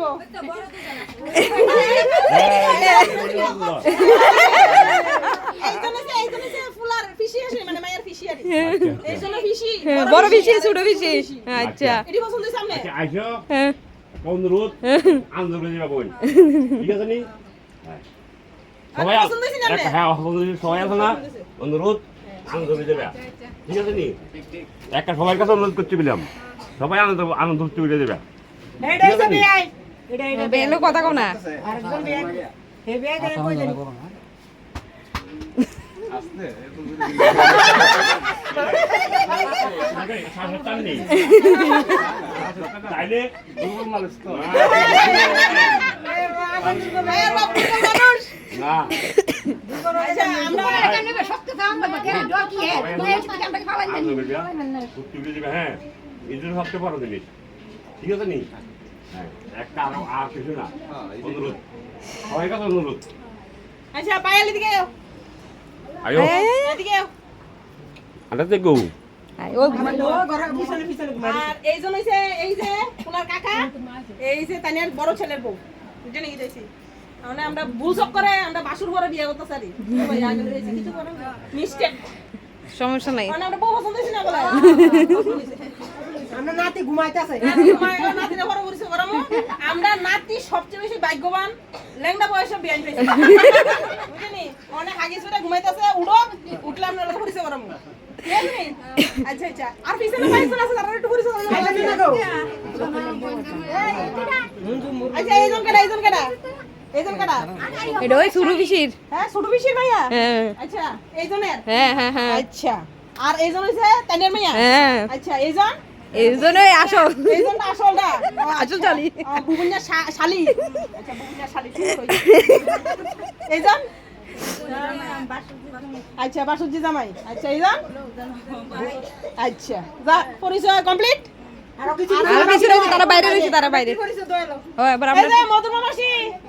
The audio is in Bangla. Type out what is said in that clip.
হইব এইজন্য যে ফুলার ফিশি আসে মানে মায়ের ফিশি আর এইজন্য ফিশি বড় ফিশি ছোট ফিশি আচ্ছা এটি পছন্দ হইছে আমনে আচ্ছা আইসো অনুরোধ আন্দোলন যাবে বোন ঠিক আছে নি সবাই পছন্দ হইছে না আমনে হ্যাঁ সবাই আছে না অনুরোধ আন্দোলন যাবে ঠিক আছে নি একটা সবার কাছে অনুরোধ করতে বললাম সবাই আনন্দ করতে বলে দেবে এটাই তো বিয়াই বেলো কথা কও না আরেকজন বিয়াই হে বিয়াই দেন কই দেন তাইলে দুর্বল মানুষ তো মায়ের বাপ তো মানুষ না আচ্ছা আমরা হ্যাঁ এদের সবচেয়ে বড় জিনিস ঠিক আছে নি হ্যাঁ একটা আর কিছু না অনুরোধ সবাই কাছে অনুরোধ আচ্ছা পায়েল এদিকে আয়ো এদিকে আটা দেখো ও আর এইজন হইছে এই যে ওনার কাকা এই যে তানিয়ার বড় ছেলের বউ বুঝে নাকি যাইছি মানে আমরা ভুল চক করে আমরা বাসুর ঘরে বিয়ে করতে চাই ভাই আগে হইছে কিছু করে মিস্টেক সমস্যা নাই মানে আমরা বউ পছন্দ হইছে না বলে আমরা নাতি ঘুমাইতেছে নাতিরা বড় করেছে গরম আমরা নাতি সবচেয়ে বেশি ভাগ্যবান লেংদা বয়সে বিয়ে হইছে বুঝেনি অনেক আগে ছোট ঘুমাইতেছে উঠো উঠলে আমরা লোক করেছে গরম আচ্ছা আচ্ছা আর পিছনে পাইছেন আছে তারা একটু করেছে আচ্ছা এইজন কেডা এটা ওই ছোট ফিশির হ্যাঁ ছোট পিসির ভাইয়া হ্যাঁ আচ্ছা এইজনের হ্যাঁ হ্যাঁ হ্যাঁ আচ্ছা আর এইজন হইছে তানের মাইয়া হ্যাঁ আচ্ছা এইজন এই জন্যই আসো এইজনটা আসলটা আসল শালি। বুবুনিয়া শালি আচ্ছা বুবুনিয়া শালি ঠিক হইছে এইজন আচ্ছা বাসুজি জামাই আচ্ছা এইজন আচ্ছা যা পরিচয় কমপ্লিট আর কিছু আর কিছু রয়েছে তারা বাইরে রয়েছে তারা বাইরে পরিচয় দয়ালো ও এবার এই আমরা যে মধুমা মাসি